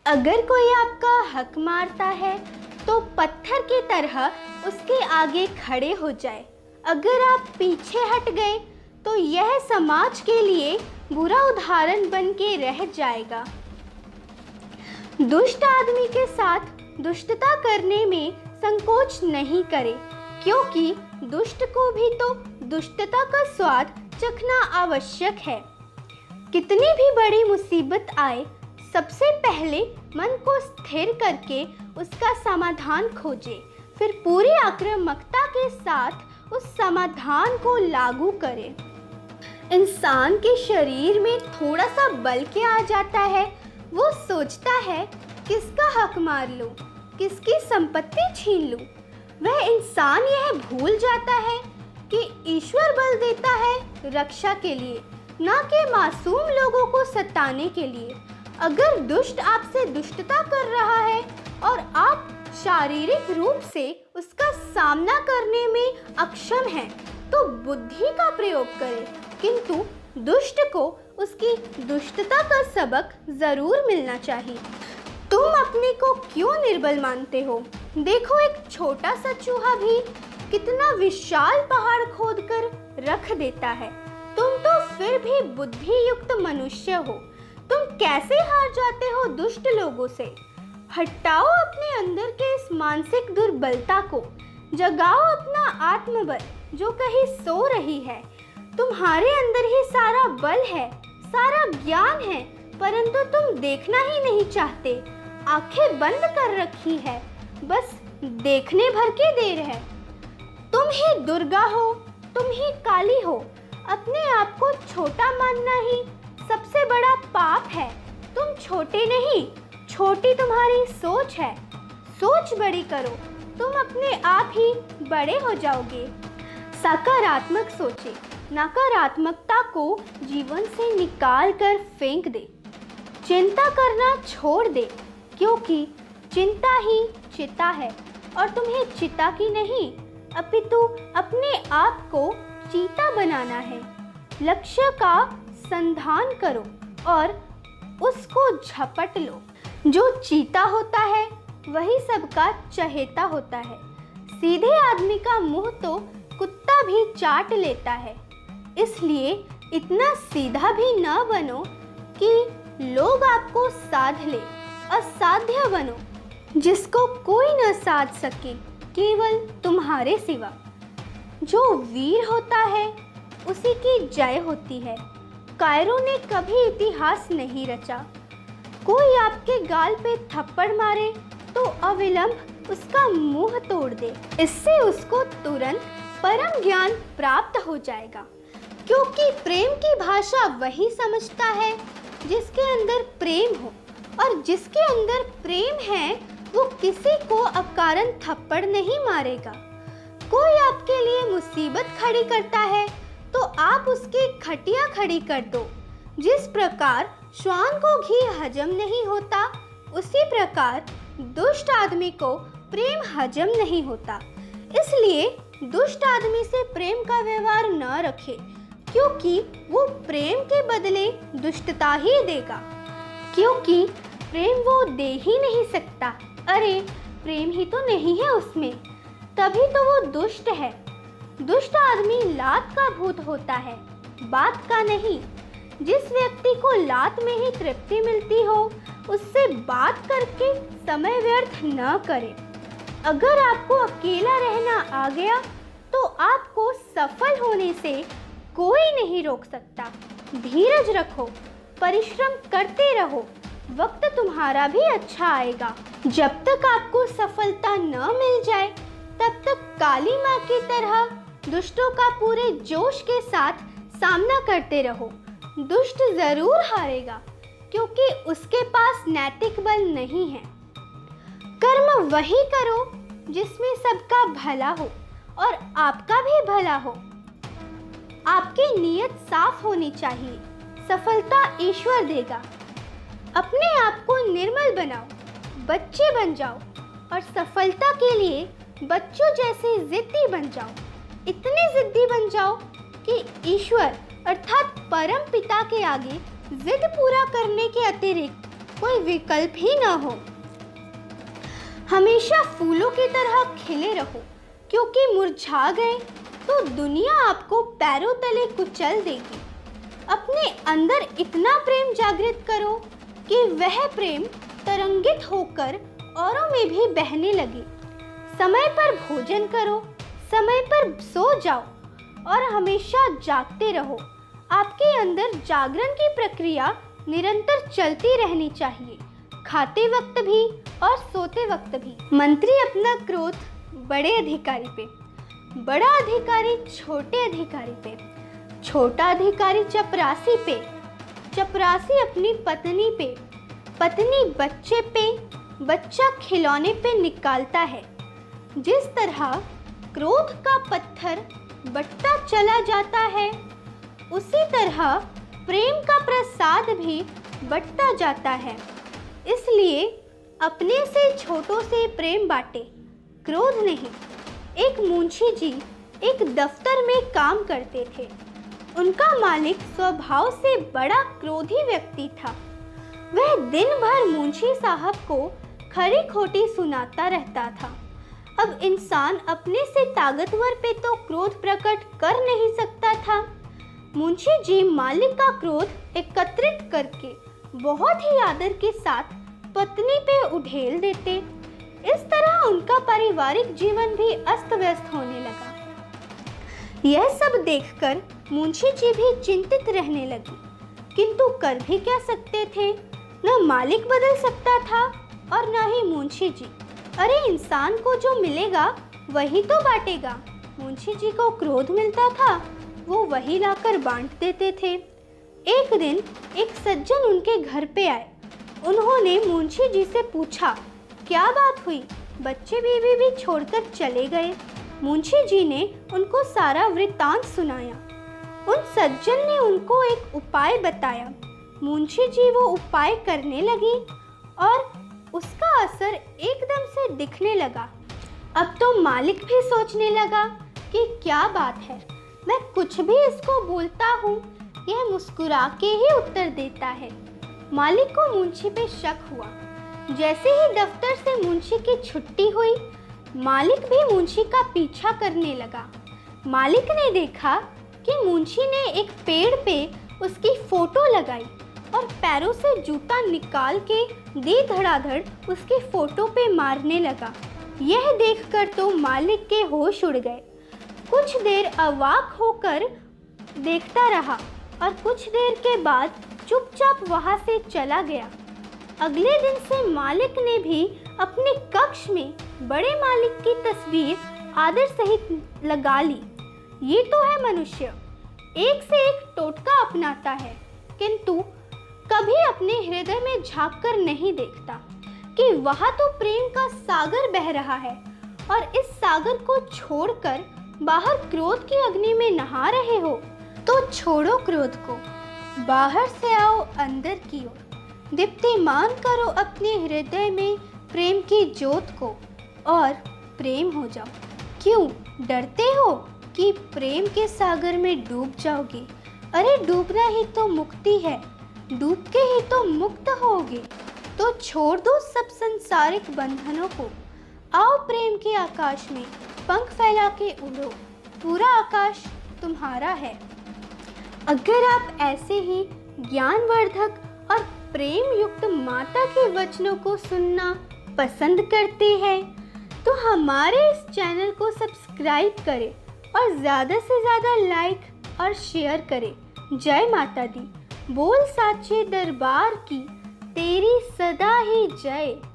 अगर कोई आपका हक मारता है तो पत्थर की तरह उसके आगे खड़े हो जाए। अगर आप पीछे हट गए तो यह समाज के लिए बुरा उदाहरण बन के रह जाएगा। दुष्ट आदमी के साथ दुष्टता करने में संकोच नहीं करें, क्योंकि दुष्ट को भी तो दुष्टता का स्वाद चखना आवश्यक है। कितनी भी बड़ी मुसीबत आए, सबसे पहले मन को स्थिर करके उसका समाधान खोजें, फिर पूरी आक्रामकता के साथ उस समाधान को लागू करें। इंसान के शरीर में थोड़ा सा बल क्या आ जाता है, वो सोचता है किसका हक मार लूं, किसकी संपत्ति छीन लूं। वह इंसान यह भूल जाता है कि ईश्वर बल देता है रक्षा के लिए, ना कि मासूम लोगों को सताने के लिए। अगर दुष्ट आपसे दुष्टता कर रहा है और आप शारीरिक रूप से उसका सामना करने में अक्षम हैं, तो बुद्धि का प्रयोग करें, किंतु दुष्ट को उसकी दुष्टता का सबक जरूर मिलना चाहिए। तुम अपने को क्यों निर्बल मानते हो? देखो, एक छोटा सा चूहा भी कितना विशाल पहाड़ खोदकर रख देता है। तुम तो फिर भी बुद्धि युक्त मनुष्य हो। तुम कैसे हार जाते हो दुष्ट लोगों से? हटाओ अपने अंदर के इस मानसिक दुर्बलता को, जगाओ अपना आत्मबल जो कहीं सो रही है। तुम्हारे अंदर ही सारा बल है, सारा ज्ञान है, परंतु तुम देखना ही नहीं चाहते। आंखें बंद कर रखी है, बस देखने भर की देर है। तुम ही दुर्गा हो, तुम ही काली हो। अपने आप को छोटा मानना ही सबसे बड़ा पाप है। तुम छोटे नहीं, छोटी तुम्हारी सोच है। सोच बड़ी करो, तुम अपने आप ही बड़े हो जाओगे। सकारात्मक सोचे, नकारात्मकता को जीवन से निकाल कर फेंक दे। चिंता करना छोड़ दे, क्योंकि चिंता ही चिता है, और तुम्हें चिता की नहीं अपितु अपने आप को चीता बनाना है। लक्ष्य का संधान करो और उसको झपट लो। जो चीता होता है वही सबका चहेता होता है। सीधे आदमी का मुंह तो कुत्ता भी चाट लेता है। इसलिए इतना सीधा भी न बनो कि लोग आपको साध ले। असाध्य बनो, जिसको कोई न साध सके केवल तुम्हारे सिवा। जो वीर होता है उसी की जय होती है। कायरों ने कभी इतिहास नहीं रचा। कोई आपके गाल पे थप्पड़ मारे तो अविलंब उसका मुंह तोड़ दे। इससे उसको तुरंत परम ज्ञान प्राप्त हो जाएगा, क्योंकि प्रेम की भाषा वही समझता है जिसके अंदर प्रेम हो, और जिसके अंदर प्रेम है वो किसी को अकारण थप्पड़ नहीं मारेगा। कोई आपके लिए मुसीबत खड़ी करता है तो आप उसकी खटिया खड़ी कर दो। जिस प्रकार श्वान को घी हजम नहीं होता, उसी प्रकार दुष्ट आदमी को प्रेम हजम नहीं होता। इसलिए दुष्ट आदमी से प्रेम का व्यवहार न रखें, क्योंकि वो प्रेम के बदले दुष्टता ही देगा। क्योंकि प्रेम वो दे ही नहीं सकता। अरे, प्रेम ही तो नहीं है उसमें, तभी तो वो दुष्ट है। दुष्ट आदमी लात का भूत होता है, बात का नहीं। जिस व्यक्ति को लात में ही तृप्ति मिलती हो, उससे बात करके समय व्यर्थ न करें। अगर आपको अकेला रहना आ गया तो आपको सफल होने से कोई नहीं रोक सकता। धीरज रखो, परिश्रम करते रहो, वक्त तुम्हारा भी अच्छा आएगा। जब तक आपको सफलता न मिल जाए, तब तक काली माँ की तरह दुष्टों का पूरे जोश के साथ सामना करते रहो। दुष्ट जरूर हारेगा, क्योंकि उसके पास नैतिक बल नहीं है। कर्म वही करो जिसमें सबका भला हो और आपका भी भला हो। आपकी नीयत साफ होनी चाहिए, सफलता ईश्वर देगा। अपने आप को निर्मल बनाओ, बच्चे बन जाओ, और सफलता के लिए बच्चों जैसे जिद्दी बन जाओ। इतने जिद्दी बन जाओ कि ईश्वर अर्थात परम पिता के आगे जिद पूरा करने के अतिरिक्त कोई विकल्प ही ना हो। हमेशा फूलों की तरह खिले रहो, क्योंकि मुरझा गए तो दुनिया आपको पैरों तले कुचल देगी। अपने अंदर इतना प्रेम जागृत करो कि वह प्रेम तरंगित होकर औरों में भी बहने लगे। समय पर भोजन करो, समय पर सो जाओ और हमेशा जागते रहो। आपके अंदर जागरण की प्रक्रिया निरंतर चलती रहनी चाहिए, खाते वक्त भी और सोते वक्त भी। मंत्री अपना क्रोध बड़े अधिकारी पे, बड़ा अधिकारी छोटे अधिकारी पे, छोटा अधिकारी चपरासी पे, चपरासी अपनी पत्नी पे, पत्नी बच्चे पे, बच्चा खिलौने पे निकालता है। जिस तरह क्रोध का पत्थर बंटता चला जाता है, उसी तरह प्रेम का प्रसाद भी बंटता जाता है। इसलिए अपने से छोटों से प्रेम बांटे, क्रोध नहीं। एक मुंशी जी एक दफ्तर में काम करते थे। उनका मालिक स्वभाव से बड़ा क्रोधी व्यक्ति था। वह दिन भर मुंशी साहब को खरी खोटी सुनाता रहता था। अब इंसान अपने से ताकतवर पे तो क्रोध प्रकट कर नहीं सकता था। मुंशी जी मालिक का क्रोध एकत्रित करके बहुत ही आदर के साथ पत्नी पे उधेल देते। इस तरह उनका पारिवारिक जीवन भी अस्त व्यस्त होने लगा। यह सब देखकर मुंशी जी भी चिंतित रहने लगे, किंतु कर भी क्या सकते थे। न मालिक बदल सकता था और न ही मुंशी जी। अरे इंसान को जो मिलेगा वही तो बांटेगा। मुंशी जी को क्रोध मिलता था, वो वही लाकर बांट देते थे। एक दिन एक सज्जन उनके घर पे आए। उन्होंने मुंशी जी से पूछा, क्या बात हुई, बच्चे बीवी भी छोड़कर चले गए। मुंशी जी ने उनको सारा वृत्तांत सुनाया। उन सज्जन ने उनको एक उपाय बताया। मुंशी जी वो उपाय करने लगी और उसका असर एकदम से दिखने लगा। अब तो मालिक भी सोचने लगा कि क्या बात है, मैं कुछ भी इसको बोलता हूँ, यह मुस्कुरा के ही उत्तर देता है। मालिक को मुंशी पे शक हुआ। जैसे ही दफ्तर से मुंशी की छुट्टी हुई, मालिक भी मुंशी का पीछा करने लगा। मालिक ने देखा कि मुंशी ने एक पेड़ पे उसकी फोटो लगाई और पैरों से जूता निकाल के दे धड़ाधड़ उसकी फोटो पे मारने लगा। यह देखकर तो मालिक के होश उड़ गए। कुछ देर अवाक होकर देखता रहा और कुछ देर के बाद चुपचाप वहां से चला गया। अगले दिन से मालिक ने भी अपने कक्ष में बड़े मालिक की तस्वीर आदर सहित लगा ली। ये तो है मनुष्य, एक से एक टोटका अपनाता है, किंतु कभी अपने हृदय में झांक कर नहीं देखता कि वहाँ तो प्रेम का सागर बह रहा है और इस सागर को छोड़कर बाहर क्रोध की अग्नि में नहा रहे हो। तो छोड़ो क्रोध को, बाहर से आओ अंदर की ओर। दीप्तिमान करो अपने हृदय में प्रेम की ज्योत को और प्रेम हो जाओ। क्यों डरते हो कि प्रेम के सागर में डूब जाओगे? अरे डूबना ही तो मुक्ति है, डूब के ही तो मुक्त होगे। तो छोड़ दो सब संसारिक बंधनों को, आओ प्रेम के आकाश में पंख फैला के उड़ो, पूरा आकाश तुम्हारा है। अगर आप ऐसे ही ज्ञानवर्धक और प्रेम युक्त माता के वचनों को सुनना पसंद करते हैं तो हमारे इस चैनल को सब्सक्राइब करें और ज़्यादा से ज़्यादा लाइक और शेयर करें। जय माता दी। बोल साचे दरबार की तेरी सदा ही जय।